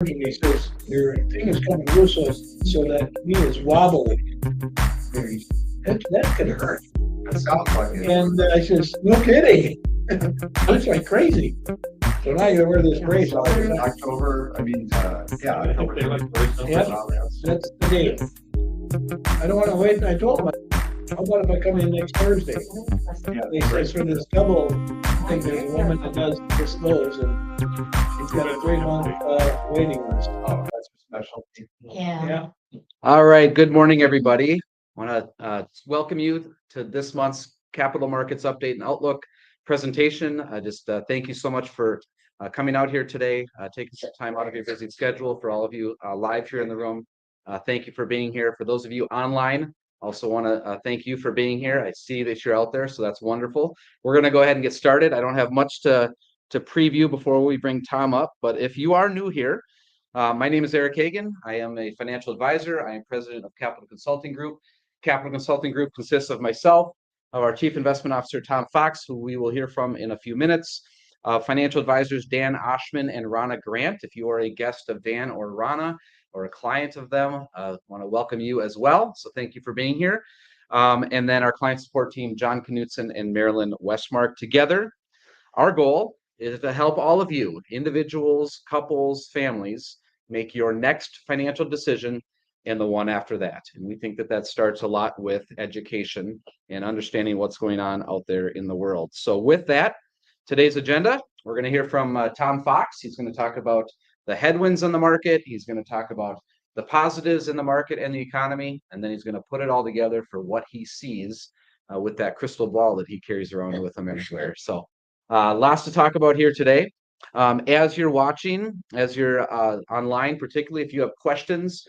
And he says, your thing is coming loose so that knee is wobbly. That could hurt. It sounds like it. And I says, no kidding. Looks like crazy. So now you wear this brace all the time. October, October. Yep, that's the deal. I don't want to wait. I told him, how about if I come in next Thursday? They says for this double thing, there's a woman that does those, and she's got a 3 month waiting list. Oh, that's a specialty. Yeah. All right. Good morning, everybody. I want to welcome you to this month's Capital Markets Update and Outlook presentation. Thank you so much for coming out here today, taking some time out of your busy schedule. For all of you live here in the room, thank you for being here. For those of you online, also want to thank you for being here. I see that you're out there, so that's wonderful. We're going to go ahead and get started. I don't have much to preview before we bring Tom up, but if you are new here, my name is Eric Hagan. I am a financial advisor. I am president of Capital Consulting Group. Capital Consulting Group consists of myself, of our Chief Investment Officer, Tom Fox, who we will hear from in a few minutes, financial advisors, Dan Oshman and Rana Grant. If you are a guest of Dan or Rana or a client of them, I want to welcome you as well. So thank you for being here. And then our client support team, John Knutson and Marilyn Westmark. Together, our goal is to help all of you, individuals, couples, families, make your next financial decision and the one after that. And we think that starts a lot with education and understanding what's going on out there in the world. So with that, today's agenda, we're going to hear from Tom Fox. He's going to talk about the headwinds in the market. He's going to talk about the positives in the market and the economy, and then he's going to put it all together for what he sees with that crystal ball that he carries around with him everywhere. So lots to talk about here today. As you're watching, as you're online, particularly if you have questions,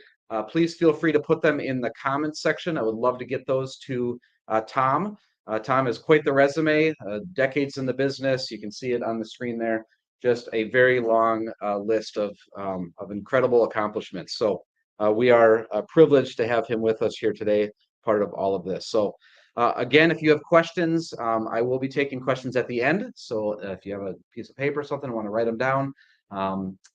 please feel free to put them in the comments section. I would love to get those to Tom. Tom has quite the resume, decades in the business. You can see it on the screen there. Just a very long list of incredible accomplishments. So we are privileged to have him with us here today, part of all of this. So again, if you have questions, I will be taking questions at the end. So if you have a piece of paper or something, want to write them down,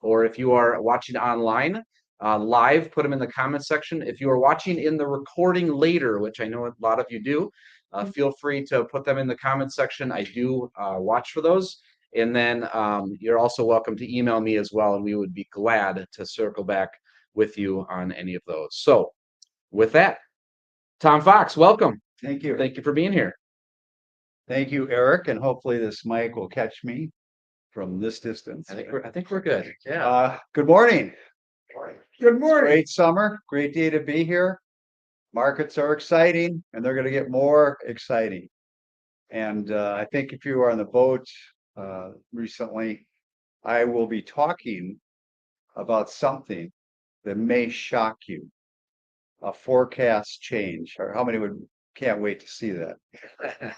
or if you are watching online live, put them in the comments section. If you are watching in the recording later, which I know a lot of you do, feel free to put them in the comments section. I do watch for those. And then you're also welcome to email me as well, and we would be glad to circle back with you on any of those. So with that, Tom Fox, welcome. Thank you. Thank you for being here. Thank you, Eric, and hopefully this mic will catch me from this distance. I think we're good. Yeah. Good morning. Good morning. Great summer, great day to be here. Markets are exciting, and they're going to get more exciting. And I think if you were on the boat recently, I will be talking about something that may shock you. A forecast change, or how many can't wait to see that.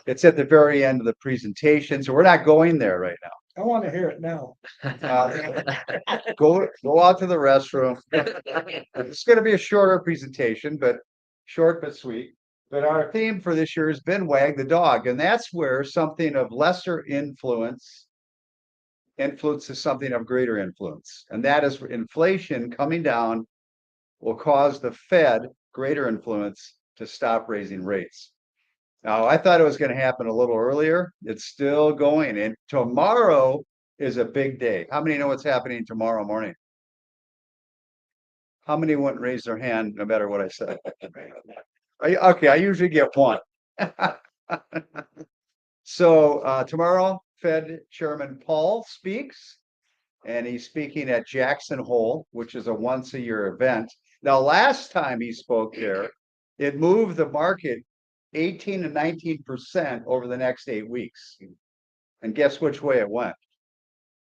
It's at the very end of the presentation, so we're not going there right now. I want to hear it now. Go out to the restroom. It's going to be a shorter presentation, but short but sweet. But our theme for this year has been Wag the Dog, and that's where something of lesser influences something of greater influence, and that is inflation coming down will cause the Fed greater influence to stop raising rates. Now, I thought it was going to happen a little earlier. It's still going, and tomorrow is a big day. How many know what's happening tomorrow morning? How many wouldn't raise their hand no matter what I said? Okay, I usually get one. So tomorrow, Fed Chairman Powell speaks, and he's speaking at Jackson Hole, which is a once-a-year event. Now, last time he spoke there, it moved the market 18 to 19% over the next 8 weeks. And guess which way it went?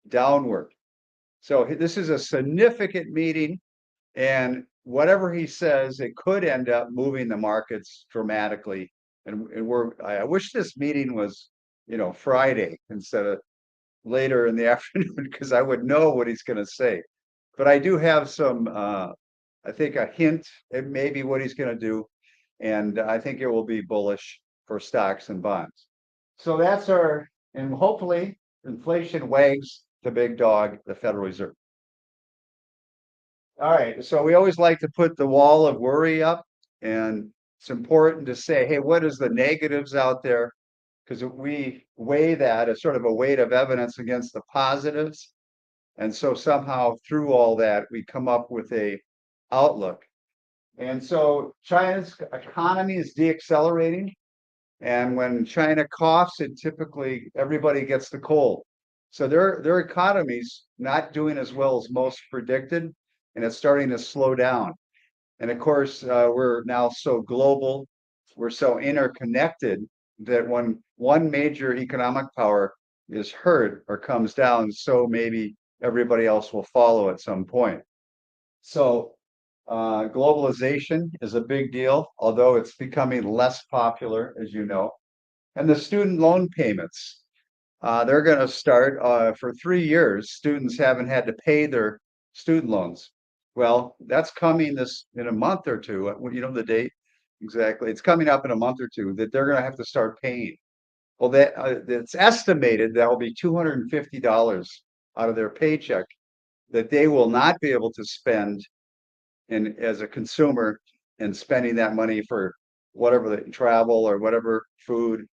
Downward. So this is a significant meeting, and whatever he says, it could end up moving the markets dramatically. And I wish this meeting was, Friday instead of later in the afternoon, because I would know what he's going to say. But I do have some, I think, a hint at maybe what he's going to do. And I think it will be bullish for stocks and bonds. So that's and hopefully inflation wags the big dog, the Federal Reserve. All right, so we always like to put the wall of worry up, and it's important to say, hey, what is the negatives out there? Because we weigh that as sort of a weight of evidence against the positives. And so somehow through all that, we come up with a outlook. And so China's economy is deaccelerating. And when China coughs, it typically everybody gets the cold. So their economy's not doing as well as most predicted, and it's starting to slow down. And of course, we're now so global, we're so interconnected that when one major economic power is hurt or comes down, so maybe everybody else will follow at some point. So globalization is a big deal, although it's becoming less popular, as you know. And the student loan payments, they're going to start for 3 years. Students haven't had to pay their student loans. Well, that's coming this in a month or two. You know the date exactly. It's coming up in a month or two that they're going to have to start paying. Well, that it's estimated that will be $250 out of their paycheck that they will not be able to spend in as a consumer and spending that money for whatever the travel or whatever food,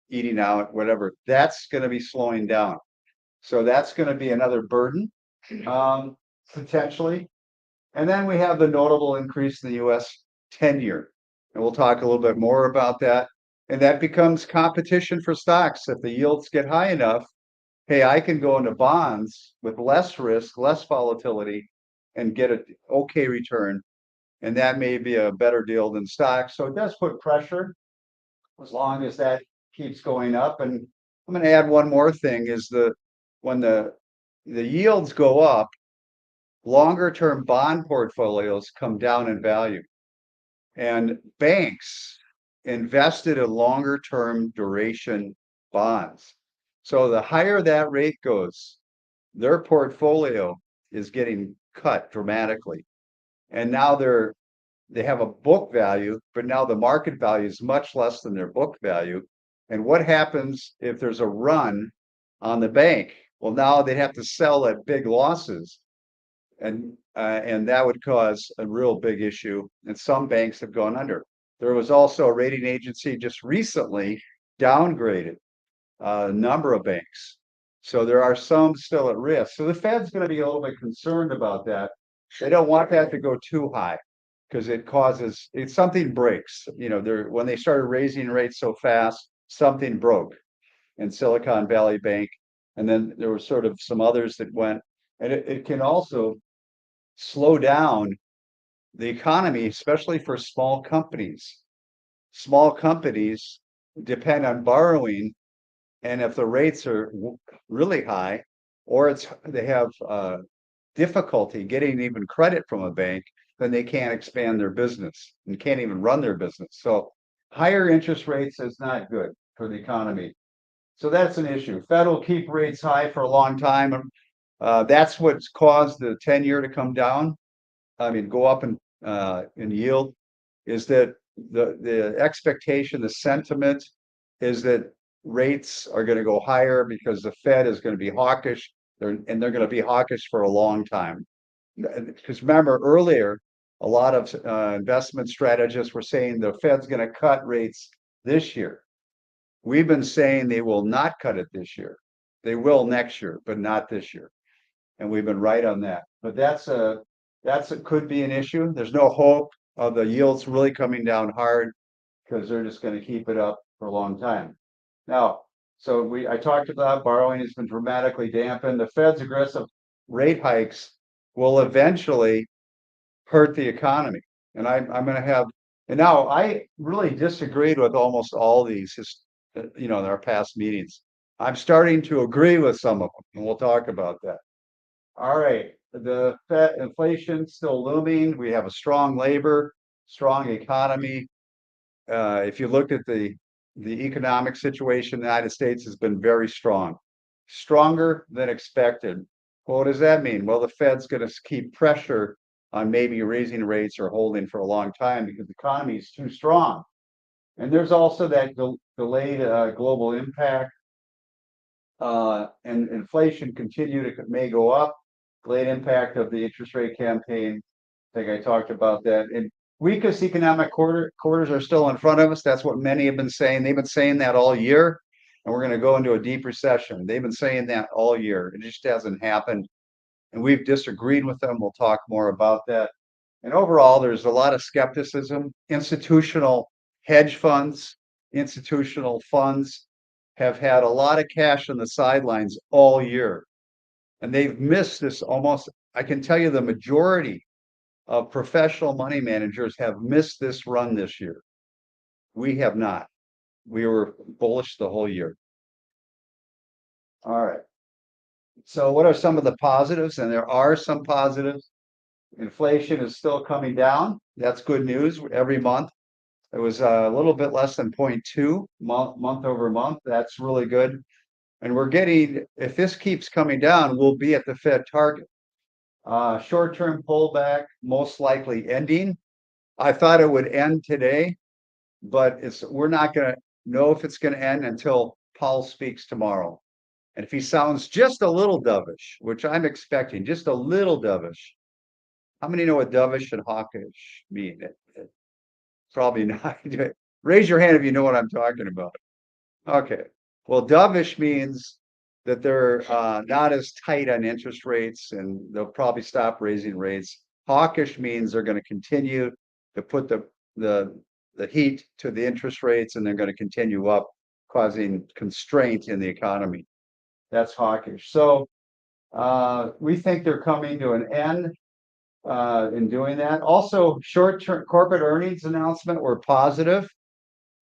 eating out, whatever. That's going to be slowing down. So that's going to be another burden, potentially. And then we have the notable increase in the US 10-year. And we'll talk a little bit more about that. And that becomes competition for stocks. If the yields get high enough, hey, I can go into bonds with less risk, less volatility, and get an okay return. And that may be a better deal than stocks. So it does put pressure as long as that keeps going up. And I'm going to add one more thing is when the yields go up, longer term bond portfolios come down in value. And banks invested in longer term duration bonds. So the higher that rate goes, their portfolio is getting cut dramatically. And now they have a book value, but now the market value is much less than their book value. And what happens if there's a run on the bank? Well, now they'd have to sell at big losses, and that would cause a real big issue. And some banks have gone under. There was also a rating agency just recently downgraded a number of banks. So there are some still at risk. So the Fed's going to be a little bit concerned about that. They don't want that to go too high because something breaks. You know, when they started raising rates so fast, something broke in Silicon Valley Bank. And then there were sort of some others that went, and it can also slow down the economy, especially for small companies. Small companies depend on borrowing, and if the rates are really high, or they have difficulty getting even credit from a bank, then they can't expand their business and can't even run their business. So higher interest rates is not good for the economy. So that's an issue. Fed will keep rates high for a long time. That's what's caused the 10-year to come down. I mean, go up in yield, is that the expectation, the sentiment is that rates are going to go higher because the Fed is going to be hawkish, and they're going to be hawkish for a long time. Because remember earlier, a lot of investment strategists were saying the Fed's going to cut rates this year. We've been saying they will not cut it this year. They will next year, but not this year. And we've been right on that. But could be an issue. There's no hope of the yields really coming down hard because they're just going to keep it up for a long time. Now, I talked about borrowing has been dramatically dampened. The Fed's aggressive rate hikes will eventually hurt the economy. And I'm going to have, and now I really disagreed with almost all these, in our past meetings. I'm starting to agree with some of them, and we'll talk about that. All right, the Fed inflation still looming. We have a strong labor, strong economy. If you look at the economic situation in the United States has been very strong, stronger than expected. Well, what does that mean? Well, the Fed's going to keep pressure on maybe raising rates or holding for a long time because the economy is too strong. And there's also that delayed global impact, and inflation may go up. Late impact of the interest rate campaign. I think I talked about that. And weakest economic quarters are still in front of us. That's what many have been saying. They've been saying that all year. And we're going to go into a deep recession. They've been saying that all year. It just hasn't happened. And we've disagreed with them. We'll talk more about that. And overall, there's a lot of skepticism. Institutional hedge funds, institutional funds have had a lot of cash on the sidelines all year. And they've missed this almost, I can tell you the majority of professional money managers have missed this run this year. We have not. We were bullish the whole year. All right. So what are some of the positives? And there are some positives. Inflation is still coming down. That's good news every month. It was a little bit less than 0.2 month over month. That's really good. And we're getting, if this keeps coming down, we'll be at the Fed target. Short-term pullback, most likely ending. I thought it would end today, but we're not going to know if it's going to end until Powell speaks tomorrow. And if he sounds just a little dovish, which I'm expecting, just a little dovish. How many know what dovish and hawkish mean? Probably not. Raise your hand if you know what I'm talking about. Okay. Well, dovish means that they're not as tight on interest rates and they'll probably stop raising rates. Hawkish means they're going to continue to put the heat to the interest rates and they're going to continue up, causing constraint in the economy. That's hawkish. So we think they're coming to an end in doing that. Also, short-term corporate earnings announcement were positive.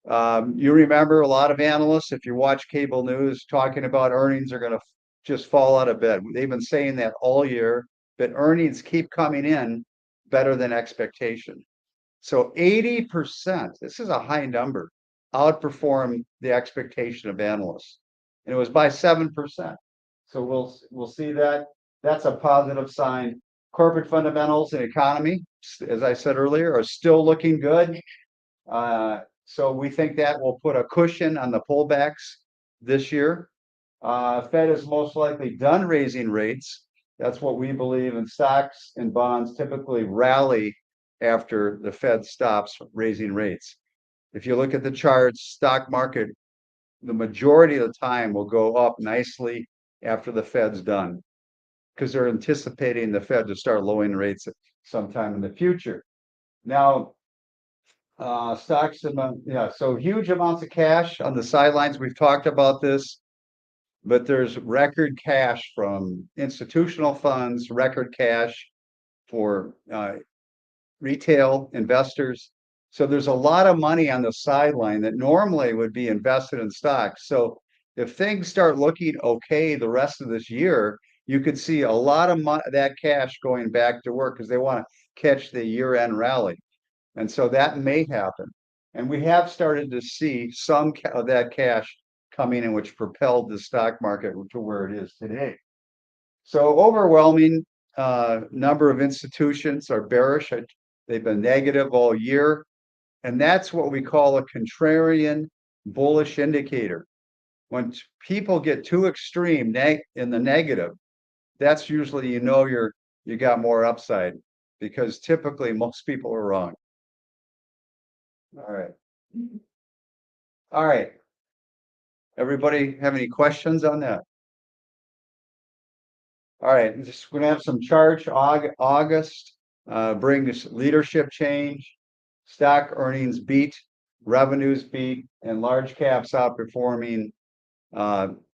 You remember a lot of analysts, if you watch cable news, talking about earnings are going to just fall out of bed. They've been saying that all year, but earnings keep coming in better than expectation. So 80%, this is a high number, outperformed the expectation of analysts. And it was by 7%. So we'll see that. That's a positive sign. Corporate fundamentals and economy, as I said earlier, are still looking good. So we think that will put a cushion on the pullbacks this year. Fed is most likely done raising rates. That's what we believe, and stocks and bonds typically rally after the Fed stops raising rates. If you look at the charts, stock market, the majority of the time will go up nicely after the Fed's done because they're anticipating the Fed to start lowering rates sometime in the future. Now, stocks, so huge amounts of cash on the sidelines. We've talked about this, but there's record cash from institutional funds, record cash for retail investors. So there's a lot of money on the sideline that normally would be invested in stocks. So if things start looking okay the rest of this year, you could see a lot of that cash going back to work because they want to catch the year-end rally. And so that may happen. And we have started to see some of that cash coming in, which propelled the stock market to where it is today. So overwhelming number of institutions are bearish. They've been negative all year. And that's what we call a contrarian bullish indicator. When people get too extreme in the negative, that's usually, you got more upside because typically most people are wrong. All right. All right. Everybody have any questions on that? All right. We're going to have some charts. August brings leadership change, stock earnings beat, revenues beat, and large caps outperforming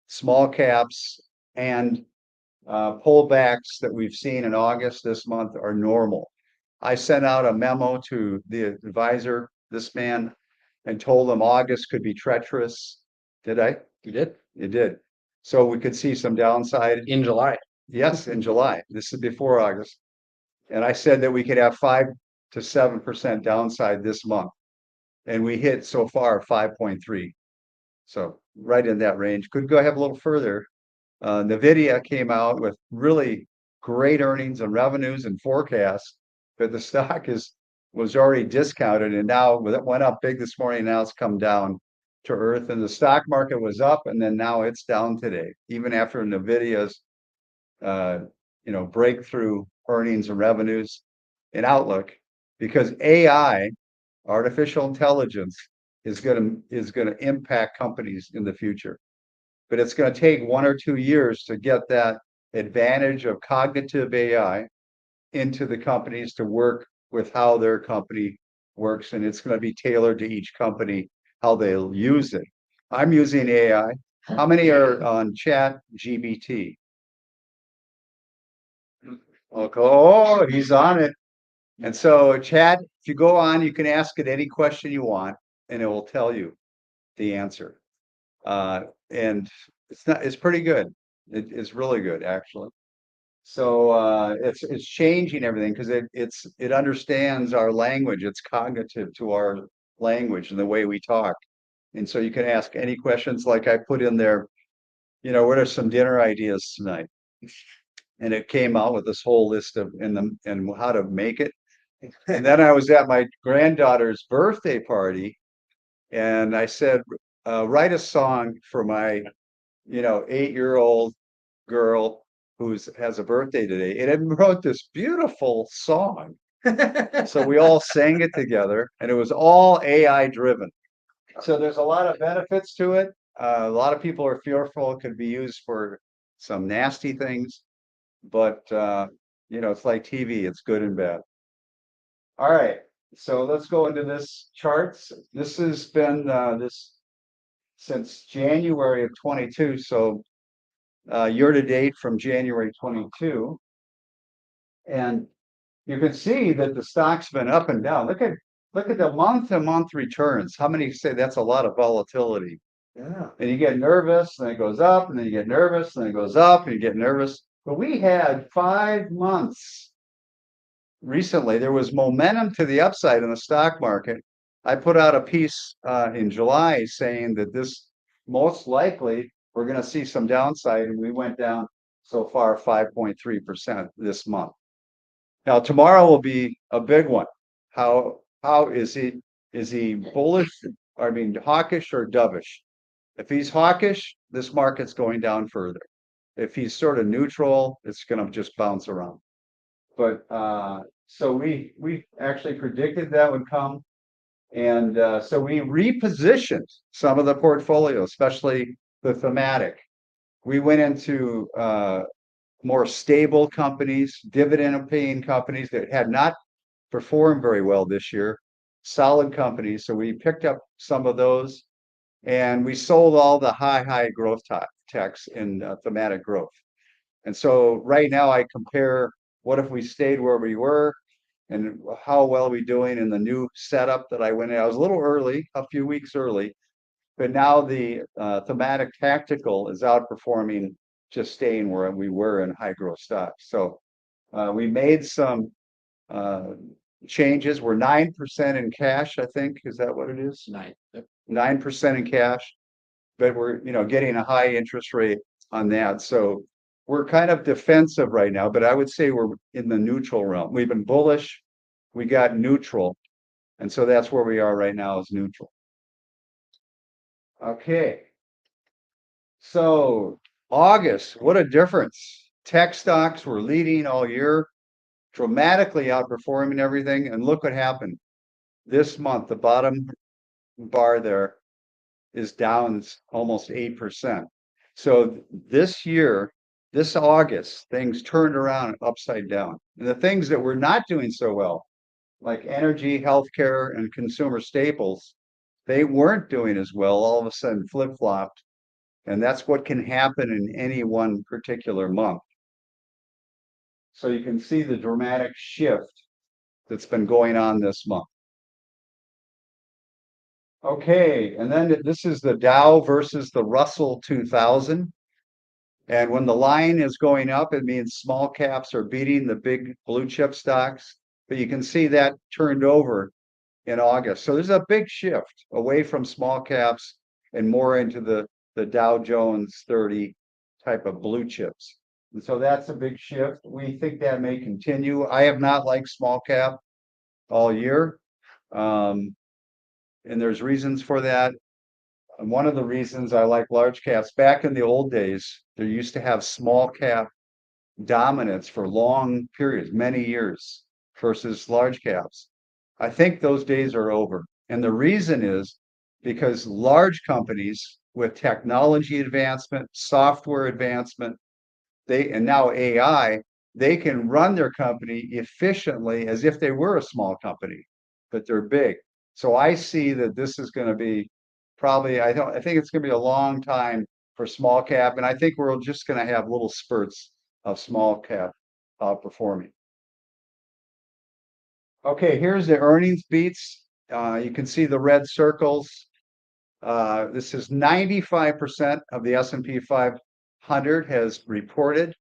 small caps, and pullbacks that we've seen in August this month are normal. I sent out a memo to the advisor, this man, and told him August could be treacherous. Did I? You did? You did. So we could see some downside. In July. Yes, in July. This is before August. And I said that we could have 5 to 7% downside this month. And we hit so far 5.3. So right in that range. Could go have a little further. NVIDIA came out with really great earnings and revenues and forecasts, but the stock was already discounted, and now it went up big this morning. Now it's come down to earth, and the stock market was up, and then now it's down today, even after NVIDIA's breakthrough earnings and revenues in Outlook, because AI, artificial intelligence, is gonna impact companies in the future. But it's gonna take 1 or 2 years to get that advantage of cognitive AI into the companies to work with how their company works, and it's gonna be tailored to each company, how they'll use it. I'm using AI. How many are on Chat GBT? Okay, oh, he's on it. And so Chat, if you go on, you can ask it any question you want, and it will tell you the answer. And it's pretty good. It's really good, actually. So it's changing everything because it understands our language. It's cognitive to our language and the way we talk. And so you can ask any questions, like I put in there, what are some dinner ideas tonight? And it came out with this whole list of and how to make it. And then I was at my granddaughter's birthday party, and I said, write a song for my 8-year-old girl who has a birthday today. And it wrote this beautiful song. So we all sang it together, and it was all AI driven. So there's a lot of benefits to it. A lot of people are fearful it could be used for some nasty things, but it's like TV, it's good and bad. All right, so let's go into this charts. This has been this since January of 22, so year to date from January 22. And you can see that the stock's been up and down. Look at the month-to-month returns. How many say that's a lot of volatility? Yeah. And you get nervous, and then it goes up, and then you get nervous, and then it goes up, and you get nervous. But we had 5 months recently. There was momentum to the upside in the stock market. I put out a piece in July saying that this most likely we're going to see some downside, and we went down so far 5.3% this month. Now tomorrow will be a big one. How is he bullish? I mean, hawkish or dovish? If he's hawkish, this market's going down further. If he's sort of neutral, it's going to just bounce around. But so we actually predicted that would come, and so we repositioned some of the portfolio, especially the thematic. We went into more stable companies, dividend-paying companies that had not performed very well this year, solid companies. So we picked up some of those, and we sold all the high growth techs in thematic growth. And so right now I compare what if we stayed where we were and how well are we doing in the new setup that I went in. I was a little early, a few weeks early, but now the thematic tactical is outperforming just staying where we were in high growth stocks. So we made some changes. We're 9% in cash, I think. Is that what it is? 9% in cash, but we're getting a high interest rate on that. So we're kind of defensive right now, but I would say we're in the neutral realm. We've been bullish, we got neutral, and so that's where we are right now, is neutral. Okay. So August, what a difference. Tech stocks were leading all year, dramatically outperforming everything. And look what happened. This month, the bottom bar there is down almost 8%. So this year, this August, things turned around upside down. And the things that were not doing so well, like energy, healthcare, and consumer staples, they weren't doing as well, all of a sudden flip-flopped. And that's what can happen in any one particular month. So you can see the dramatic shift that's been going on this month. Okay, and then this is the Dow versus the Russell 2000. And when the line is going up, it means small caps are beating the big blue chip stocks. But you can see that turned over in August. So there's a big shift away from small caps and more into the Dow Jones 30 type of blue chips. And so that's a big shift. We think that may continue. I have not liked small cap all year. And there's reasons for that. And one of the reasons I like large caps, back in the old days, there used to have small cap dominance for long periods, many years versus large caps. I think those days are over. And the reason is because large companies with technology advancement, software advancement, and now AI, they can run their company efficiently as if they were a small company, but they're big. So I see that this is going to be probably, I think it's going to be a long time for small cap, and I think we're just going to have little spurts of small cap outperforming. Okay, here's the earnings beats. You can see the red circles. This is 95% of the S&P 500 has reported,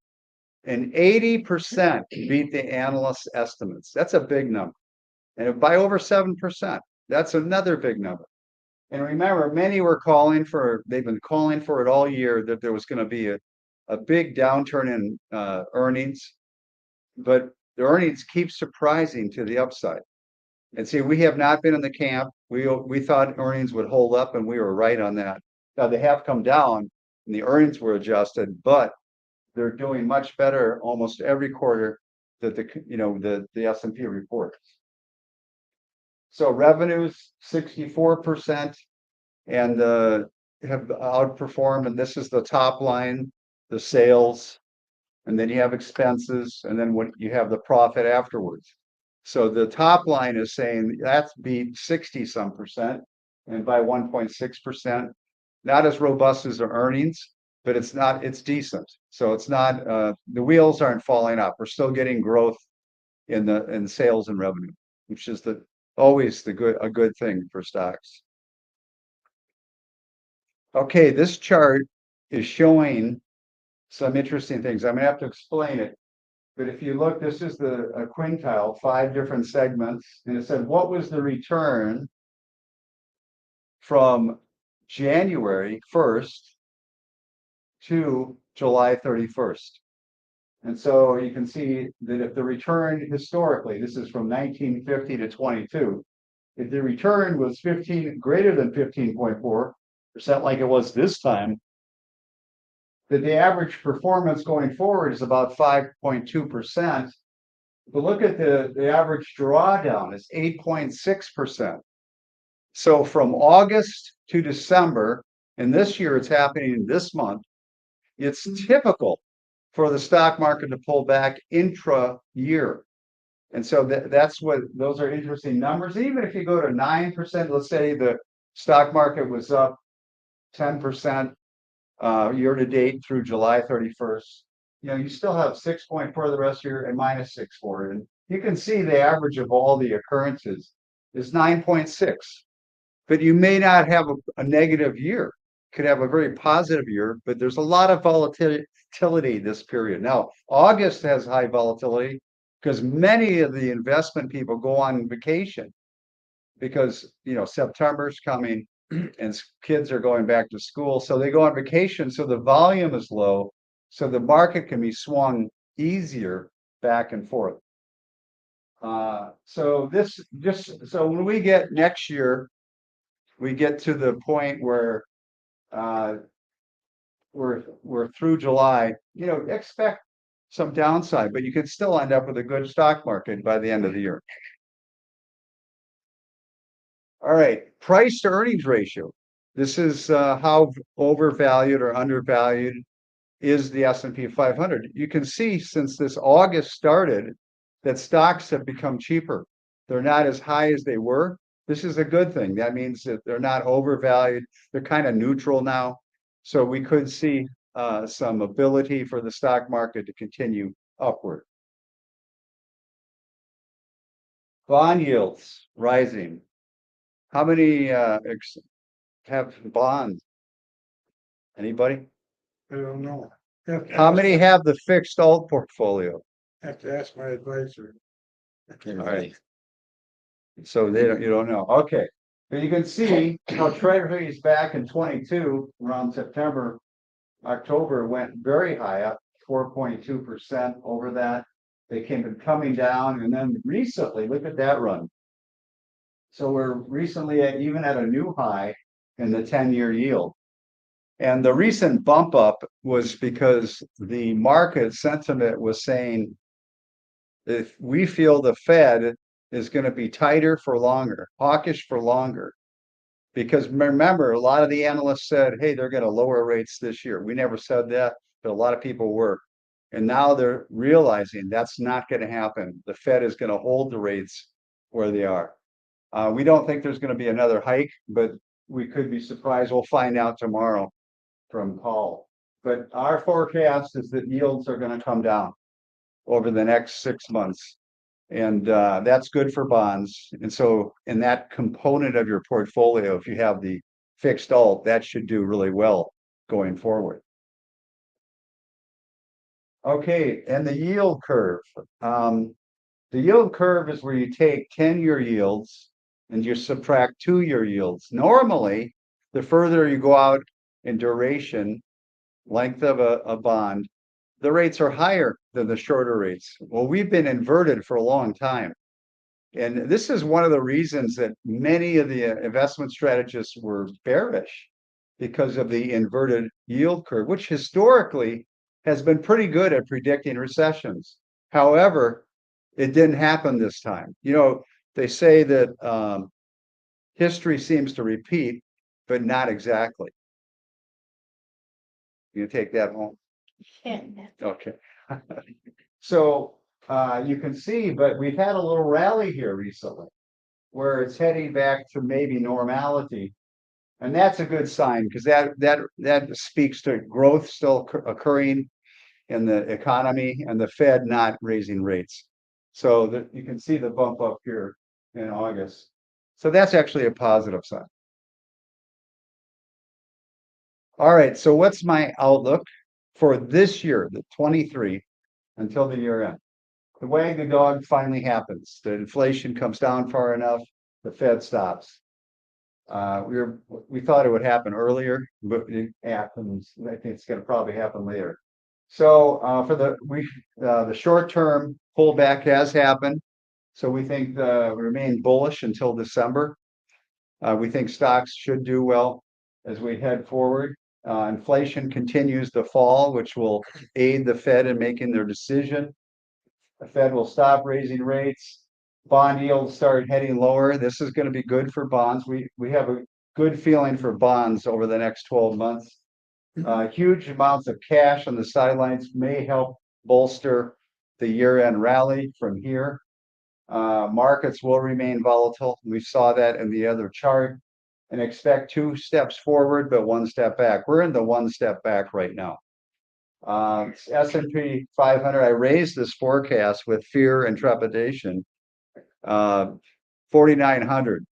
and 80% beat the analysts' estimates. That's a big number. And by over 7%, that's another big number. And remember, many were they've been calling for it all year that there was going to be a big downturn in earnings, but the earnings keep surprising to the upside. And see, we have not been in the camp. We thought earnings would hold up, and we were right on that. Now they have come down, and the earnings were adjusted, but they're doing much better almost every quarter that the S&P reports. So revenues 64% and have outperformed, and this is the top line, the sales, and then you have expenses, and then what you have the profit afterwards. So the top line is saying that's beat 60-some%, and by 1.6%, not as robust as the earnings, but it's decent. So it's not the wheels aren't falling off. We're still getting growth in sales and revenue, which is always a good thing for stocks. Okay, this chart is showing some interesting things. I'm gonna have to explain it. But if you look, this is a quintile, 5 different segments, and it said what was the return from January 1st to July 31st. And so you can see that if the return historically, this is from 1950 to 22, if the return was greater than 15.4%, like it was this time, that the average performance going forward is about 5.2%. But look at the average drawdown is 8.6%. So from August to December, and this year it's happening this month, it's typical for the stock market to pull back intra-year. And so those are interesting numbers. Even if you go to 9%, let's say the stock market was up 10% year to date through July 31st, you still have 6.4 the rest of the year and minus 6.4. And you can see the average of all the occurrences is 9.6. But you may not have a negative year. Could have a very positive year, but there's a lot of volatility this period. Now, August has high volatility because many of the investment people go on vacation because September's coming and kids are going back to school, so they go on vacation, so the volume is low, so the market can be swung easier back and forth. So when we get next year, we get to the point where we're through July, expect some downside, but you could still end up with a good stock market by the end of the year. All right, price to earnings ratio. This is how overvalued or undervalued is the S&P 500. You can see since this August started that stocks have become cheaper. They're not as high as they were. This is a good thing. That means that they're not overvalued. They're kind of neutral now. So we could see some ability for the stock market to continue upward. Bond yields rising. How many have bonds? Anybody? I don't know. How many have the fixed alt portfolio? Have to ask my advisor. All right. So you don't know. Okay. But you can see how treasuries back in 22, around September, October, went very high, up 4.2% over that. They came coming down, and then recently, look at that run. So we're recently even at a new high in the 10-year yield. And the recent bump up was because the market sentiment was saying, if we feel the Fed is going to be tighter for longer, hawkish for longer. Because remember, a lot of the analysts said, hey, they're going to lower rates this year. We never said that, but a lot of people were. And now they're realizing that's not going to happen. The Fed is going to hold the rates where they are. We don't think there's going to be another hike, but we could be surprised. We'll find out tomorrow from Paul. But our forecast is that yields are going to come down over the next 6 months. And that's good for bonds. And so in that component of your portfolio, if you have the fixed alt, that should do really well going forward. Okay, and the yield curve. The yield curve is where you take 10-year yields and you subtract 2-year yields. Normally, the further you go out in duration, length of a bond, the rates are higher than the shorter rates. Well, we've been inverted for a long time. And this is one of the reasons that many of the investment strategists were bearish because of the inverted yield curve, which historically has been pretty good at predicting recessions. However, it didn't happen this time. You know, they say that history seems to repeat, but not exactly. You take that home? Okay. So you can see, but we've had a little rally here recently where it's heading back to maybe normality. And that's a good sign because that speaks to growth still occurring in the economy and the Fed not raising rates. So you can see the bump up here in August. So that's actually a positive sign. All right, so what's my outlook for this year, the 23, until the year end? The wag the dog finally happens. The inflation comes down far enough, the Fed stops. We thought it would happen earlier, but it happens. I think it's going to probably happen later. So for the short term pullback has happened. So we think we remain bullish until December. We think stocks should do well as we head forward. Inflation continues to fall, which will aid the Fed in making their decision. The Fed will stop raising rates. Bond yields start heading lower. This is going to be good for bonds. We have a good feeling for bonds over the next 12 months. Huge amounts of cash on the sidelines may help bolster the year-end rally from here. Markets will remain volatile. We saw that in the other chart, and expect 2 steps forward, but 1 step back. We're in the 1 step back right now. S&P 500, I raised this forecast with fear and trepidation, 4,900.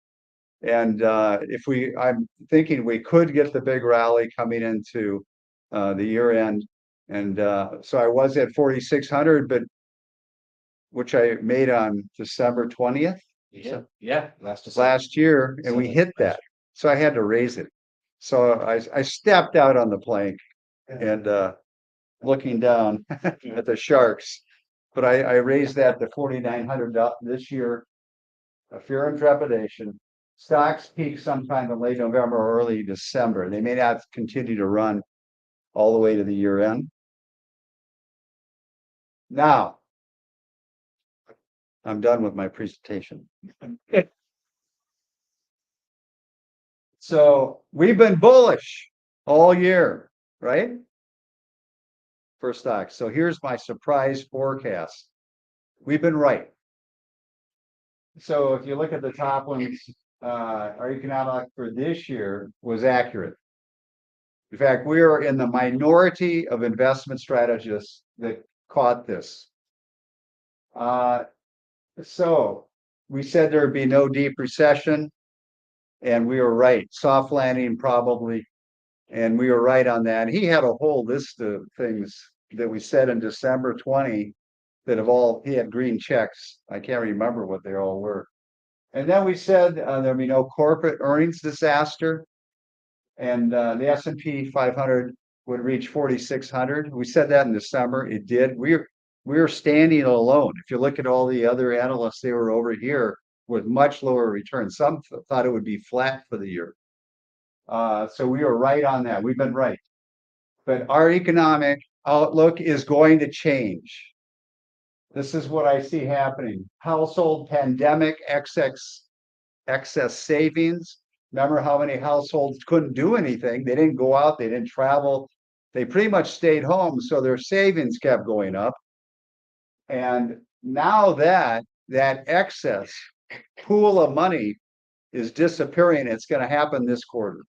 And I'm thinking we could get the big rally coming into the year end. And so I was at 4,600, but which I made on December 20th. Yeah, last year, and we hit that. So I had to raise it. So I stepped out on the plank and looking down at the sharks. But I raised that to 4,900 this year. A fear and trepidation. Stocks peak sometime in late November or early December. They may not continue to run all the way to the year end. Now, I'm done with my presentation. So we've been bullish all year, right? For stocks. So here's my surprise forecast. We've been right. So if you look at the top ones, our economic for this year was accurate. In fact, we are in the minority of investment strategists that caught this. So we said there would be no deep recession, and we were right. Soft landing probably, and we were right on that. He had a whole list of things that we said in December 20 that he had green checks. I can't remember what they all were. And then we said there'd be no corporate earnings disaster, and the S&P 500 would reach 4,600. We said that in December. It did. We're standing alone. If you look at all the other analysts, they were over here with much lower returns. Some thought it would be flat for the year. So we were right on that. We've been right. But our economic outlook is going to change. This is what I see happening. Household pandemic excess savings. Remember how many households couldn't do anything? They didn't go out, they didn't travel. They pretty much stayed home, so their savings kept going up. And now that excess pool of money is disappearing, it's going to happen this quarter.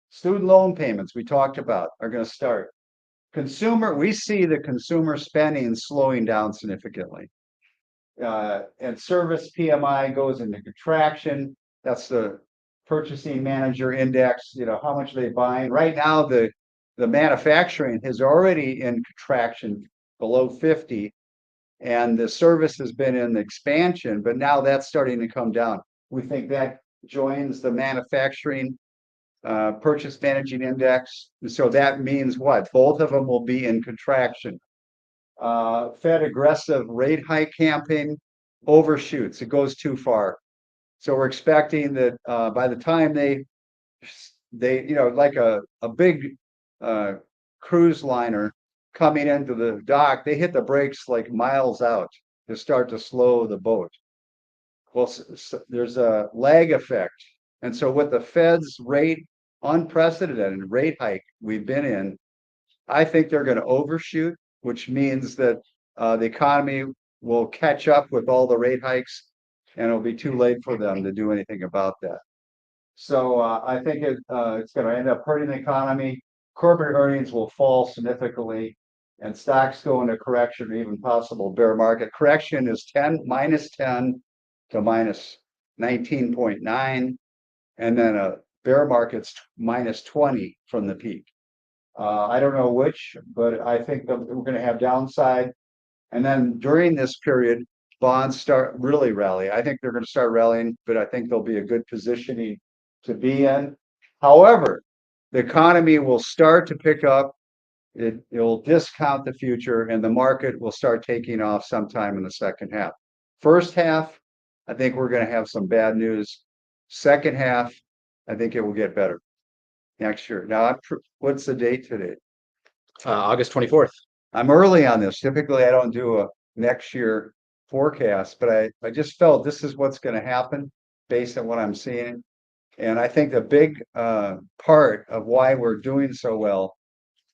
Student loan payments we talked about are going to start. We see the consumer spending slowing down significantly. And service PMI goes into contraction. That's the purchasing manager index, how much they buying. Right now, the manufacturing is already in contraction below 50, and the service has been in expansion, but now that's starting to come down. We think that joins the manufacturing purchase managing index. So that means what? Both of them will be in contraction. Fed aggressive rate hike campaign overshoots. It goes too far. So we're expecting that by the time they like a big cruise liner coming into the dock, they hit the brakes like miles out to start to slow the boat. Well, there's a lag effect. And so with the Fed's unprecedented rate hike we've been in, I think they're going to overshoot, which means that the economy will catch up with all the rate hikes, and it'll be too late for them to do anything about that. So I think it's going to end up hurting the economy. Corporate earnings will fall significantly, and stocks go into correction or even possible bear market. Correction is minus 10 to minus 19.9, and then a bear market's minus 20 from the peak. I don't know which, but I think that we're going to have downside. And then during this period, bonds start really rally. I think they're going to start rallying, but I think there'll be a good positioning to be in. However, the economy will start to pick up. It'll discount the future, and the market will start taking off sometime in the second half. First half, I think we're going to have some bad news. Second half, I think it will get better next year. Now, what's the date today? August 24th. I'm early on this. Typically, I don't do a next year forecast, but I just felt this is what's going to happen based on what I'm seeing. And I think the big part of why we're doing so well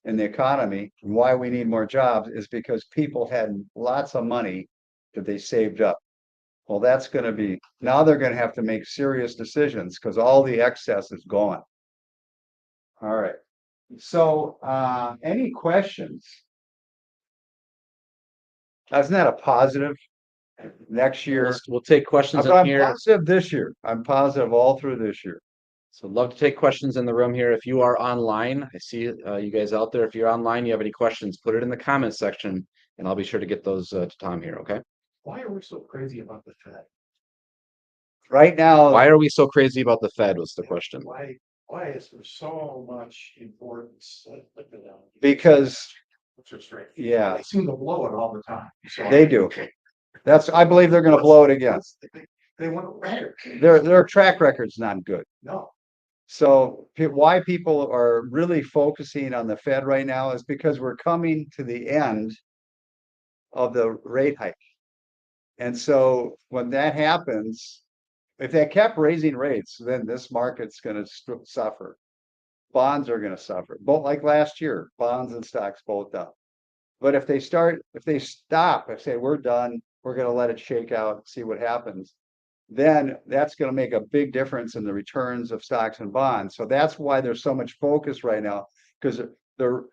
in the economy and why we need more jobs is because people had lots of money that they saved up. Well, that's going to be, now they're going to have to make serious decisions because all the excess is gone. All right. So any questions? Isn't that a positive? Next year, We'll take questions in I'm here. positive this year. I'm positive all through this year. So love to take questions in the room here. If you are online, I see you guys out there. If you're online, you have any questions, put it in the comments section, and I'll be sure to get those to Tom here. Okay. Why are we so crazy about the Fed? Right now, Why are we so crazy about the Fed? Was the question. Why is there so much importance? because Interest rate. yeah, They seem to blow it all the time. So they do. I believe they're going to blow it again. They want to record. Their track record's not good. No, So why people are really focusing on the Fed right now is because we're coming to the end of the rate hike. And so when that happens, if they kept raising rates, then this market's going to suffer. Bonds are going to suffer, both like last year, bonds and stocks both up. But if they stop, if say we're done, we're going to let it shake out, see what happens, then that's going to make a big difference in the returns of stocks and bonds. So that's why there's so much focus right now, because they're,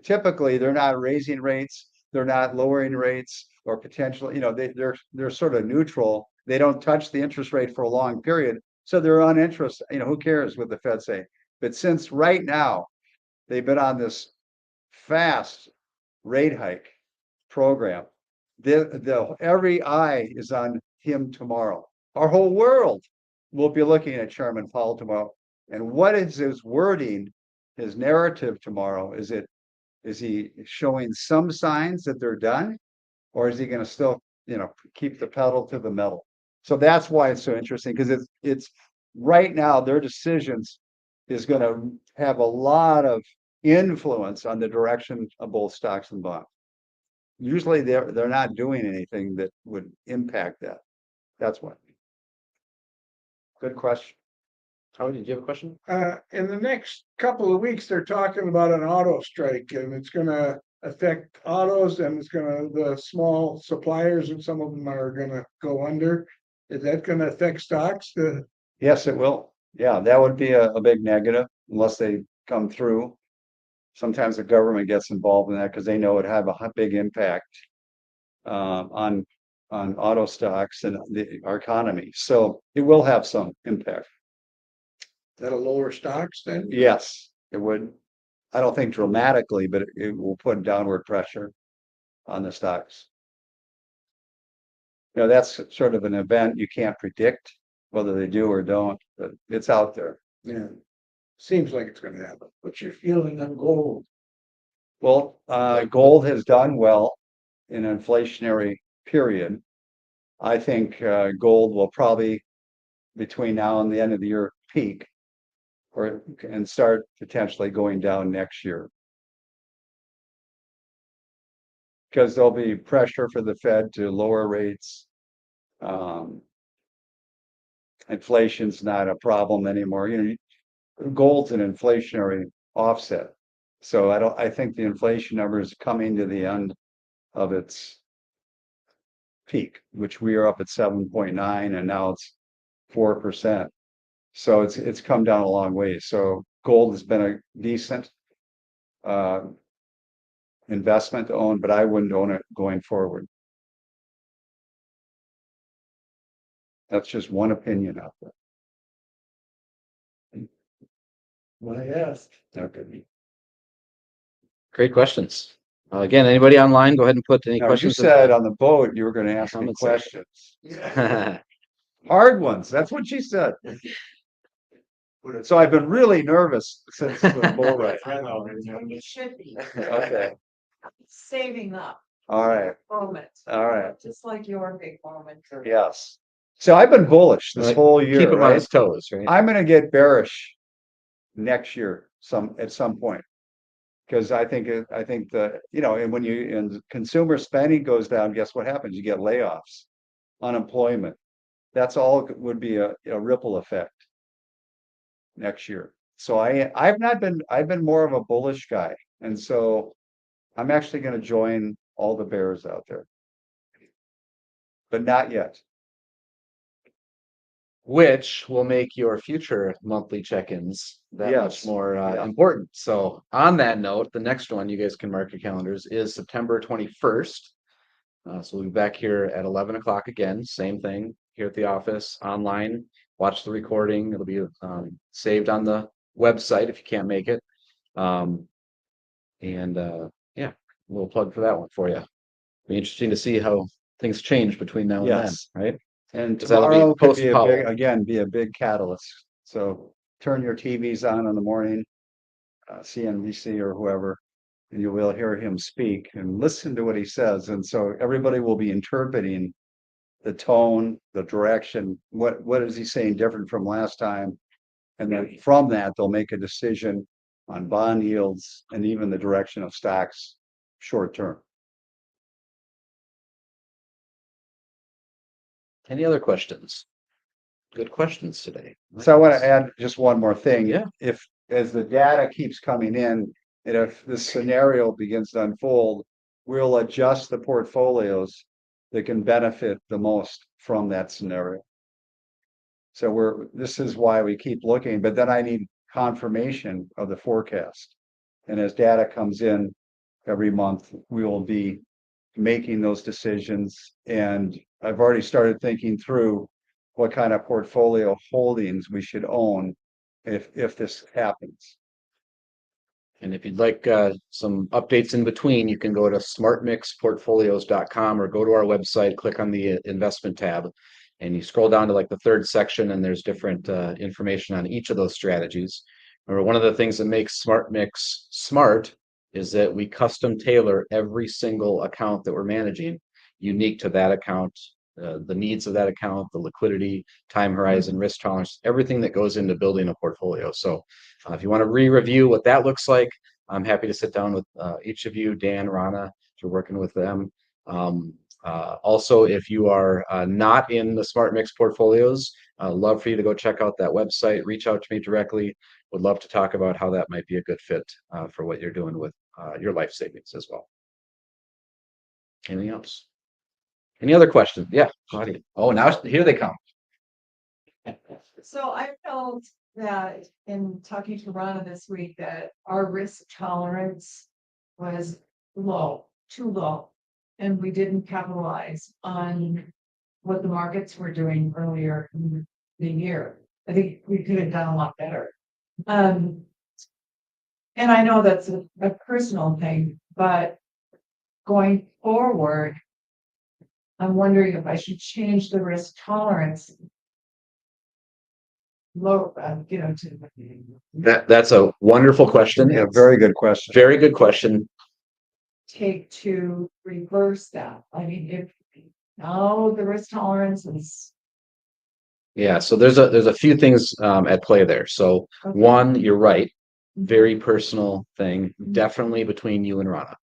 typically they're not raising rates, they're not lowering rates, or potentially, they're sort of neutral. They don't touch the interest rate for a long period, so they're uninterested. Who cares what the Fed say? But since right now they've been on this fast rate hike program, every eye is on him tomorrow. Our whole world will be looking at Chairman Powell tomorrow. And what is his wording, his narrative tomorrow? Is he showing some signs that they're done, or is he going to still, keep the pedal to the metal? So that's why it's so interesting, because it's right now, their decisions is gonna have a lot of influence on the direction of both stocks and bonds. Usually they're not doing anything that would impact that. That's why. Good question. Howard, did you have a question? In the next couple of weeks, they're talking about an auto strike and it's gonna affect autos and it's gonna, the small suppliers and some of them are gonna go under. Is that gonna affect stocks? Yes, it will. Yeah, that would be a big negative unless they come through. Sometimes the government gets involved in that because they know it have a big impact on auto stocks and our economy. So it will have some impact. That'll lower stocks then? Yes, it would. I don't think dramatically, but it will put downward pressure on the stocks. You know, that's sort of an event you can't predict whether they do or don't, but it's out there. Yeah. Seems like it's gonna happen. What's your feeling on gold? Well, gold has done well in an inflationary period. I think gold will probably between now and the end of the year peak and start potentially going down next year. Because there'll be pressure for the Fed to lower rates. Inflation's not a problem anymore. You know, gold's an inflationary offset. So I think the inflation number is coming to the end of its peak, which we are up at 7.9 and now it's 4%. So it's come down a long way. So gold has been a decent investment to own, but I wouldn't own it going forward. That's just one opinion out there. What I asked. Okay. Great questions. Again, anybody online, go ahead and put any Now, you questions. said on the boat, you were gonna ask me Comments there. questions. Hard ones, that's what she said. So I've been really nervous since the bull ride. You should be Okay, saving up all right, moments, all right, just like your big moment. yes. So I've been bullish this Right. whole Keep year, him on right? his toes, right? I'm gonna get bearish next year, at some point. Cause I think the, you know, and when consumer spending goes down, guess what happens? You get layoffs, unemployment. That's all would be a ripple effect next year. So I've been more of a bullish guy. And so I'm actually gonna join all the bears out there. But not yet. Which will make your future monthly check-ins that much Yes. more Yeah. important. So on that note, the next one you guys can mark your calendars is September 21st. So we'll be back here at 11 o'clock again, same thing here at the office, online. Watch the recording. It'll be saved on the website if you can't make it. Yeah, a little plug for that one for you. Be interesting to see how things change between now and Yes. then, right? And 'Cause that'll be tomorrow could be post-Powell. be a big catalyst. So turn your TVs on in the morning, CNBC or whoever, and you will hear him speak and listen to what he says. And so everybody will be interpreting the tone, the direction, what is he saying different from last time? And then from that, they'll make a decision on bond yields and even the direction of stocks short term. Any other questions? Good questions today. So I want to add just one more thing. Yeah. If, as the data keeps coming in, and if this scenario begins to unfold, we'll adjust the portfolios that can benefit the most from that scenario. So this is why we keep looking, but then I need confirmation of the forecast. And as data comes in every month, we will be making those decisions. And I've already started thinking through what kind of portfolio holdings we should own if this happens. And if you'd like some updates in between, you can go to smartmixportfolios.com or go to our website, click on the investment tab, and you scroll down to like the third section, and there's different information on each of those strategies. Remember, one of the things that makes SmartMix smart is that we custom tailor every single account that we're managing unique to that account the needs of that account, the liquidity, time horizon, risk tolerance, everything that goes into building a portfolio. So if you want to re-review what that looks like, I'm happy to sit down with each of you, Dan, Rana, if you're working with them. Also, if you are not in the Smart Mix portfolios, love for you to go check out that website, reach out to me directly. Would love to talk about how that might be a good fit for what you're doing with your life savings as well. Anything else? Any other questions? Yeah, Claudia. Oh, now here they come. So I felt that in talking to Rana this week, that our risk tolerance was low, too low. And we didn't capitalize on what the markets were doing earlier in the year. I think we could have done a lot better. And I know that's a personal thing, but going forward, I'm wondering if I should change the risk tolerance low, That's a wonderful question. Yeah, very good question. Very good question. take to reverse that. I mean, if now the risk tolerance is. Yeah, so there's a few things at play there. So Okay. one, you're right, very personal thing, definitely between you and Rana.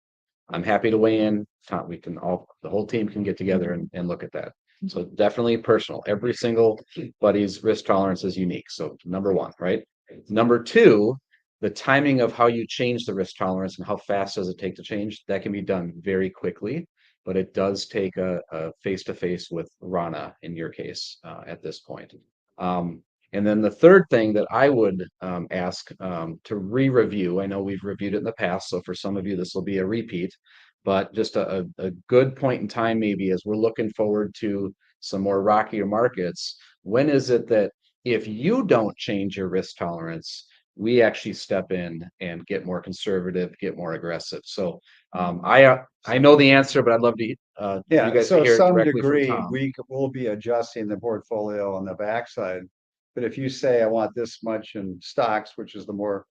I'm happy to weigh in. We can all, the whole team can get together and look at that. So definitely personal. Every single buddy's risk tolerance is unique. So number one, right? Number two, the timing of how you change the risk tolerance and how fast does it take to change, that can be done very quickly, but it does take a face-to-face with Rana in your case at this point. And then the third thing that I would ask to re-review, I know we've reviewed it in the past, so for some of you, this will be a repeat, but just a good point in time maybe as we're looking forward to some more rockier markets, when is it that if you don't change your risk tolerance, we actually step in and get more conservative, get more aggressive? So I know the answer, but I'd love to you Yeah, guys so to hear it some directly from degree, Tom. we will be adjusting the portfolio on the backside. But if you say, I want this much in stocks, which is the more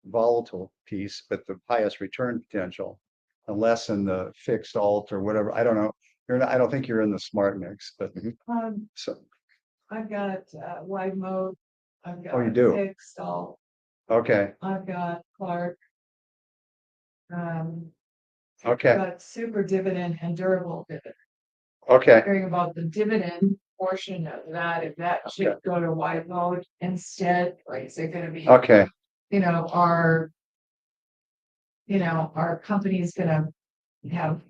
volatile piece, but the highest return potential, and less in the fixed alt or whatever, I don't know. I don't think you're in the smart mix, but so, I've got wide mode. I've got Oh, you do? fixed alt. okay, I've got Clark. okay, Got super dividend and durable dividend. okay, Hearing about the dividend portion of that, if that should go to wide mode instead, like, is it gonna be, okay, our company's gonna have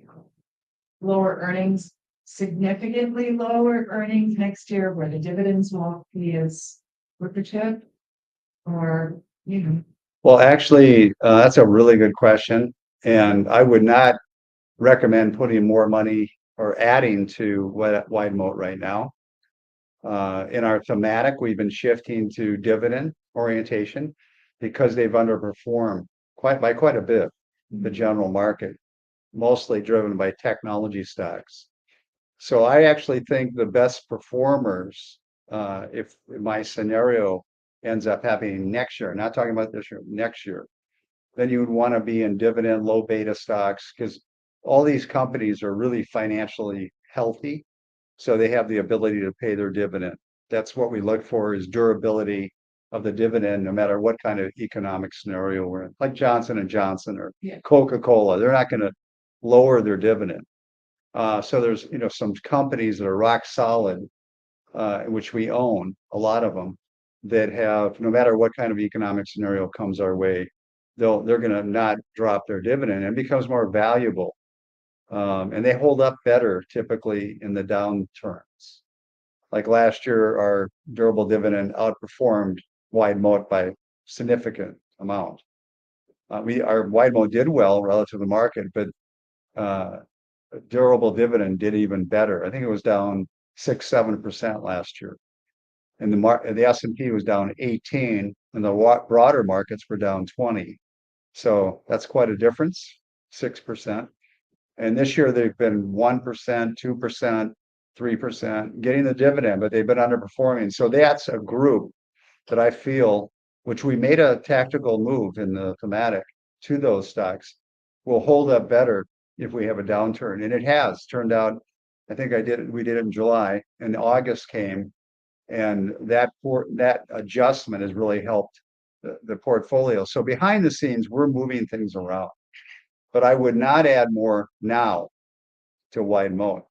lower earnings, significantly lower earnings next year where the dividends won't be as lucrative? Or, Well, actually, that's a really good question, and I would not recommend putting more money or adding to wide moat right now. In our thematic, we've been shifting to dividend orientation because they've underperformed quite a bit, the general market, mostly driven by technology stocks. So I actually think the best performers, if my scenario ends up happening next year, not talking about this year, next year, then you would want to be in dividend, low beta stocks, because all these companies are really financially healthy. So they have the ability to pay their dividend. That's what we look for, is durability of the dividend, no matter what kind of economic scenario we're in. Like Johnson & Johnson or Yeah. Coca-Cola, they're not going to lower their dividend. So there's, some companies that are rock solid, which we own, a lot of them, that have, no matter what kind of economic scenario comes our way, they're going to not drop their dividend, and it becomes more valuable. And they hold up better typically in the downturns. Like last year, our durable dividend outperformed wide moat by significant amount. Our wide moat did well relative to the market, but durable dividend did even better. I think it was down 6-7% last year. And the S&P was down 18, and the broader markets were down 20. So that's quite a difference, 6%. And this year they've been 1%, 2%, 3% getting the dividend, but they've been underperforming. So that's a group that I feel, which we made a tactical move in the thematic to those stocks, will hold up better if we have a downturn. And it has turned out I think we did it in July, and August came. And that adjustment has really helped the portfolio. So behind the scenes, we're moving things around. But I would not add more now to wide moat.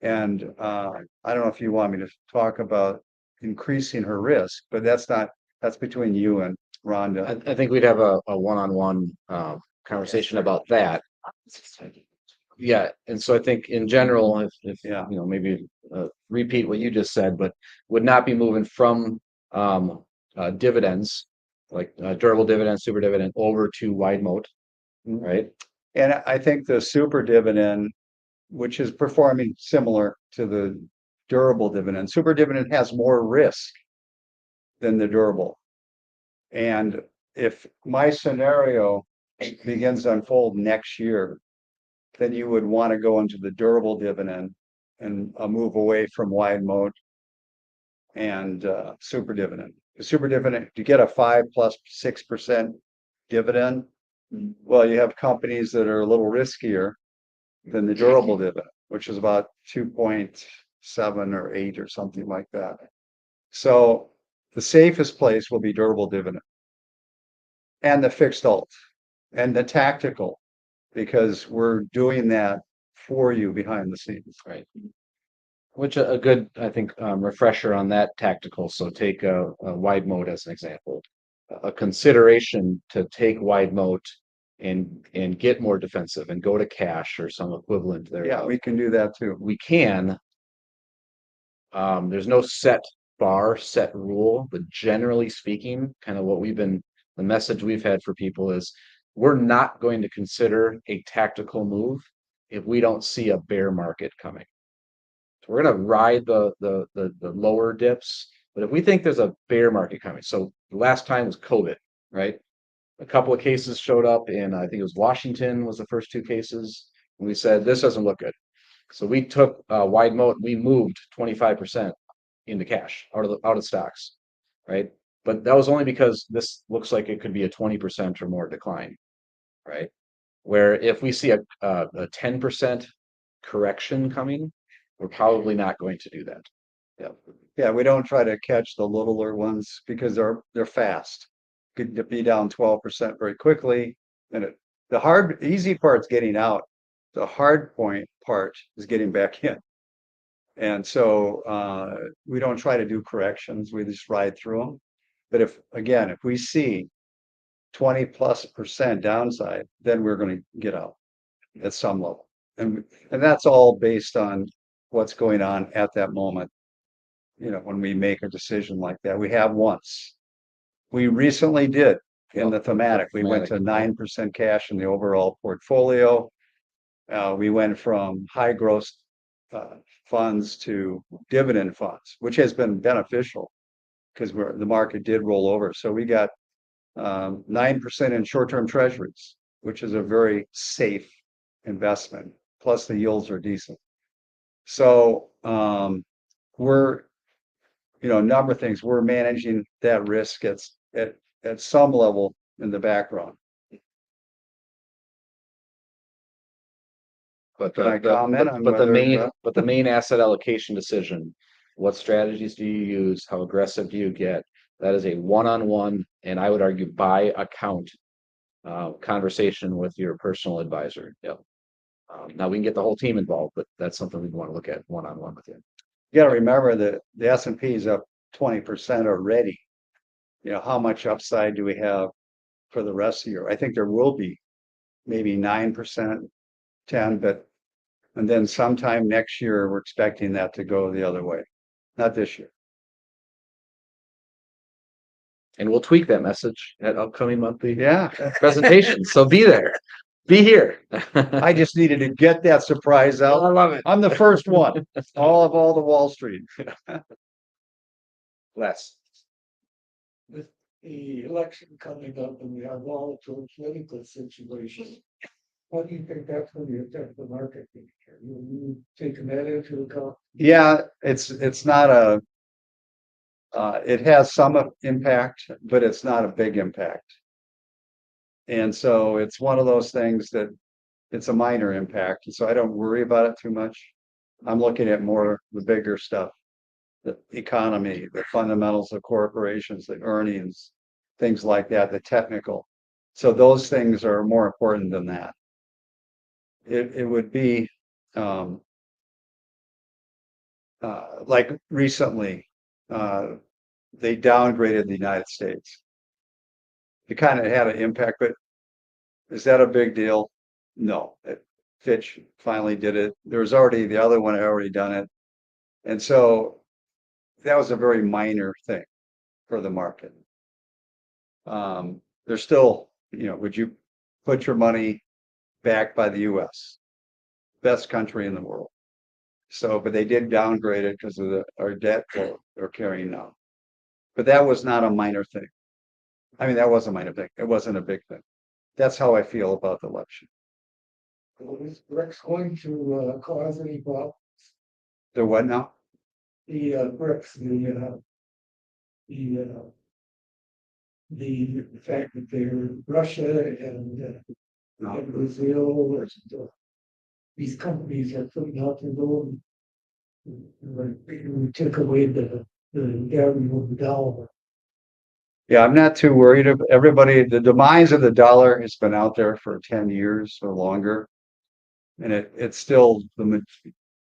And I don't know if you want me to talk about increasing her risk, but that's between you and Rhonda. I think we'd have a one-on-one conversation about that. Yeah, and so I think in general, if Yeah. you know, maybe repeat what you just said, but would not be moving from dividends, like durable dividend, super dividend, over to wide moat, right? And I think the super dividend, which is performing similar to the durable dividend, super dividend has more risk than the durable. And if my scenario begins to unfold next year, then you would want to go into the durable dividend and move away from wide moat and super dividend. The super dividend, to get a 5+6% dividend, well, you have companies that are a little riskier than the durable dividend, which is about 2.7 or 8 or something like that. So the safest place will be durable dividend and the fixed alt and the tactical, because we're doing that for you behind the scenes. Right. Which a good, I think, refresher on that tactical. So take a wide moat as an example. A consideration to take wide moat and get more defensive and go to cash or some equivalent there. Yeah, we can do that too. We can. There's no set bar, set rule, but generally speaking, kind of the message we've had for people is we're not going to consider a tactical move if we don't see a bear market coming. So we're going to ride the lower dips, but if we think there's a bear market coming, so the last time was COVID, right? A couple of cases showed up in, I think it was Washington was the first 2 cases, and we said this doesn't look good. So we took wide moat, we moved 25% into cash out of stocks, right? But that was only because this looks like it could be a 20% or more decline, right? Where if we see a 10% correction coming, we're probably not going to do that. Yeah, we don't try to catch the littler ones because they're fast. Could be down 12% very quickly. And the easy part's getting out. The hard part is getting back in. And so we don't try to do corrections, we just ride through them. But if we see 20+% downside, then we're going to get out at some level. And that's all based on what's going on at that moment. You know, when we make a decision like that, we have once. We recently did in the thematic. We went to 9% cash in the overall portfolio. We went from high growth funds to dividend funds, which has been beneficial because the market did roll over. So we got 9% in short-term treasuries, which is a very safe investment. Plus the yields are decent. So we're, a number of things. We're managing that risk at some level in the background. But Can I comment on but the whether- main asset allocation decision, what strategies do you use? How aggressive do you get? That is a one-on-one, and I would argue by account conversation with your personal advisor. Yep. Now we can get the whole team involved, but that's something we want to look at one-on-one with you. You got to remember that the S&P is up 20% already. How much upside do we have for the rest of the year? I think there will be maybe 9%, 10%, and then sometime next year, we're expecting that to go the other way. Not this year. And we'll tweak that message at upcoming monthly presentations. So be there. Be here. I just needed to get that surprise out. I love it. I'm the first one. All the Wall Street. Les. With the election coming up and we have volatile political situation, how do you think that's going to affect the market? You taking that into account? Yeah, it's not it has some impact, but it's not a big impact. And so it's one of those things that it's a minor impact. And so I don't worry about it too much. I'm looking at more the bigger stuff. The economy, the fundamentals of corporations, the earnings, things like that, the technical. So those things are more important than that. It would be like recently, they downgraded the United States. It kind of had an impact, but is that a big deal? No. Fitch finally did it. There was already the other one had already done it. And so that was a very minor thing for the market. There's still, would you put your money backed by the US? Best country in the world. So, but they did downgrade it because of our debt they're carrying now. But that was not a minor thing. I mean, that was a minor thing. It wasn't a big thing. That's how I feel about the election. Is BRICS going to cause any problems? The what now? The BRICS, the fact that they're Russia and Brazil, these companies are putting out their own. We took away the value of the dollar. Yeah, I'm not too worried of everybody. The demise of the dollar has been out there for 10 years or longer. And it's still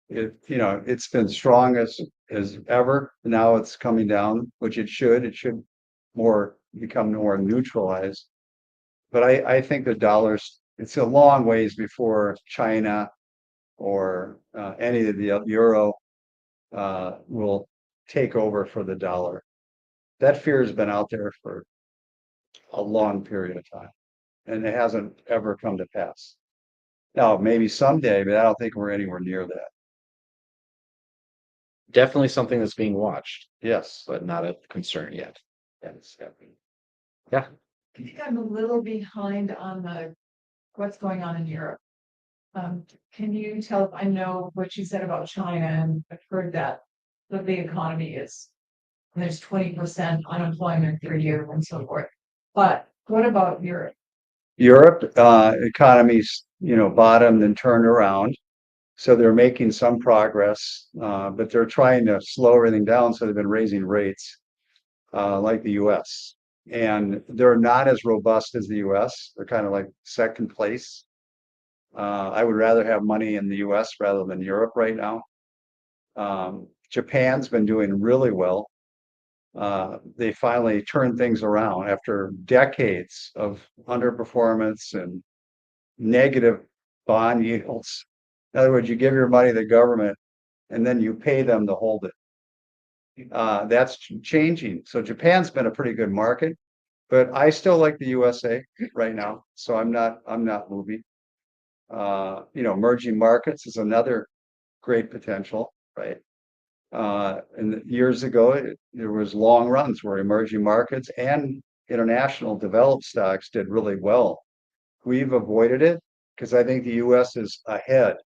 it's been strong as ever. Now it's coming down, which it should. It should become more neutralized. But I think the dollar's it's a long ways before China or any of the euro will take over for the dollar. That fear has been out there for a long period of time, and it hasn't ever come to pass. Now, maybe someday, but I don't think we're anywhere near that. Definitely something that's being watched, Yes. but not a concern yet. Yes. I think I'm a little behind on what's going on in Europe. Can you tell, I know what you said about China, and I've heard that the big economy is, and there's 20% unemployment per year and so forth. But what about Europe? Europe economies, bottomed and turned around. So they're making some progress, but they're trying to slow everything down. So they've been raising rates like the US. And they're not as robust as the US. They're kind of like second place. I would rather have money in the US rather than Europe right now. Japan's been doing really well. They finally turned things around after decades of underperformance and negative bond yields. In other words, you give your money to the government and then you pay them to hold it. That's changing. So Japan's been a pretty good market, but I still like the USA right now. So I'm not moving. Emerging markets is another great potential, right? And years ago, there was long runs where emerging markets and international developed stocks did really well. We've avoided it because I think the U.S. is ahead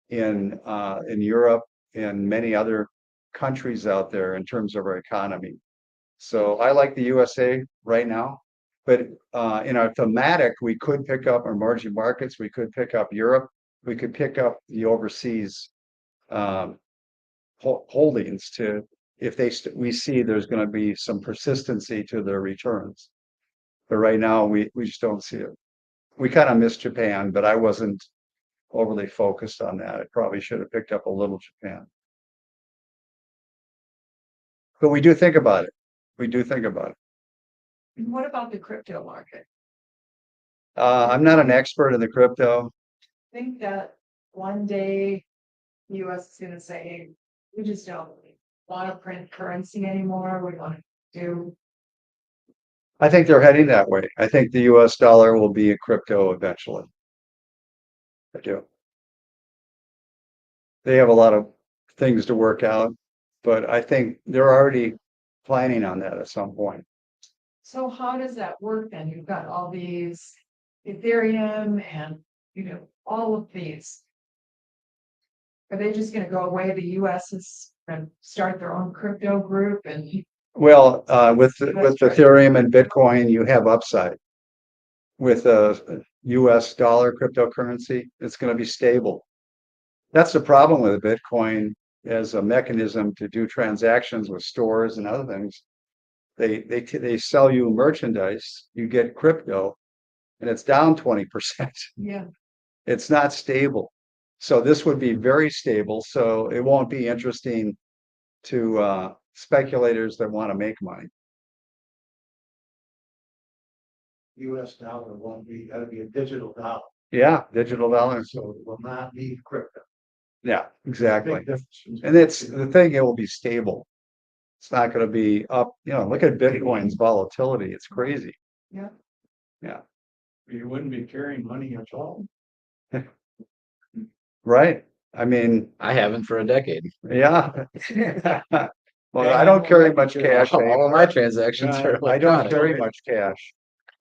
in Europe and many other countries out there in terms of our economy. So I like the USA right now, but in our thematic, we could pick up emerging markets, we could pick up Europe, we could pick up the overseas holdings to if we see there's going to be some persistency to their returns. But right now, we just don't see it. We kind of missed Japan, but I wasn't overly focused on that. I probably should have picked up a little Japan. But we do think about it. We do think about it. And what about the crypto market? I'm not an expert in the crypto. I think that one day the US is gonna say, we just don't want to print currency anymore. We want to do. I think they're heading that way. I think the US dollar will be a crypto eventually. I do. They have a lot of things to work out, but I think they're already planning on that at some point. So how does that work then? You've got all these Ethereum and, all of these. Are they just gonna go away? The US is gonna start their own crypto group and. Well, with Ethereum and Bitcoin, you have upside. With a US dollar cryptocurrency, it's going to be stable. That's the problem with Bitcoin as a mechanism to do transactions with stores and other things. They sell you merchandise, you get crypto, and it's down 20%. Yeah. It's not stable. So this would be very stable, so it won't be interesting to speculators that want to make money. US dollar won't be, that'll be a digital dollar, Yeah, digital dollars. so it will not be crypto. Yeah, exactly. Big difference. And it's the thing, it will be stable. It's not going to be up, look at Bitcoin's volatility. It's crazy. Yeah. Yeah, You wouldn't be carrying money at all. right. I mean, I haven't for a decade. yeah. Well, I don't carry much cash. All of my transactions are I don't electronic. carry much cash.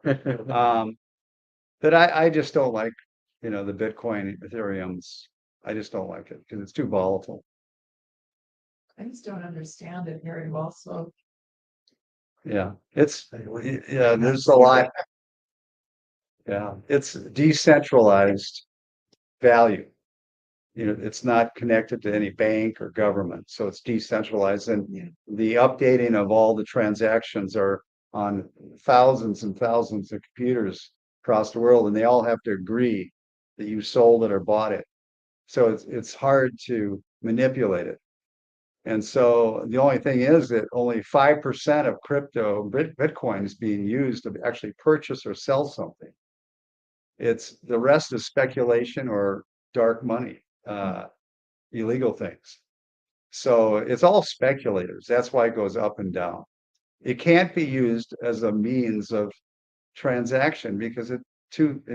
But I just don't like, the Bitcoin, Ethereum's. I just don't like it because it's too volatile. I just don't understand it very well, so. Yeah, there's a lot. Yeah, it's decentralized value. It's not connected to any bank or government, so it's decentralized, and the updating of all the transactions are on thousands and thousands of computers across the world, and they all have to agree that you sold it or bought it. So it's hard to manipulate it. And so the only thing is that only 5% of Bitcoin is being used to actually purchase or sell something. The rest is speculation or dark money, illegal things. So it's all speculators. That's why it goes up and down. It can't be used as a means of transaction because it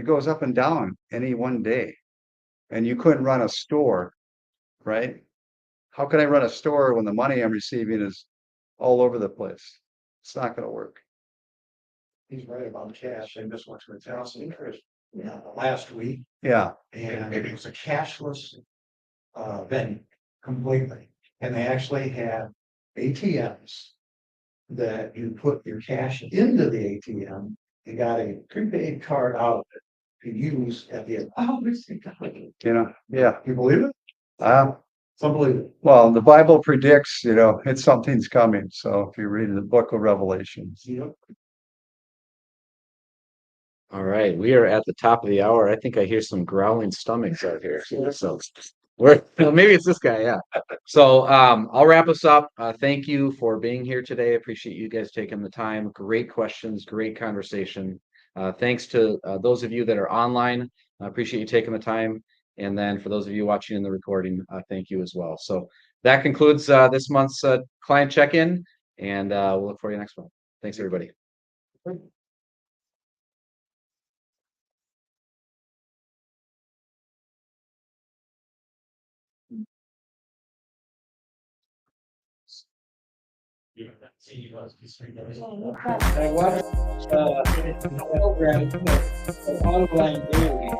goes up and down any one day. And you couldn't run a store, right? How can I run a store when the money I'm receiving is all over the place? It's not going to work. He's right about cash. I just went to a house interest last week, Yeah, and it was a cashless venue completely. And they actually had ATMs that you put your cash into the ATM. You got a prepaid card out of it to use at the end. Oh, yeah. you believe it? It's unbelievable. Well, the Bible predicts, it's something's coming. So if you read the book of Revelations. Yep. All right, we are at the top of the hour. I think I hear some growling stomachs out here. So maybe it's this guy, yeah. So I'll wrap us up. Thank you for being here today. I appreciate you guys taking the time. Great questions, great conversation. Thanks to those of you that are online. I appreciate you taking the time. And then for those of you watching in the recording, thank you as well. So that concludes this month's client check-in, and we'll look for you next month. Thanks, everybody. I watched program, Online Daily.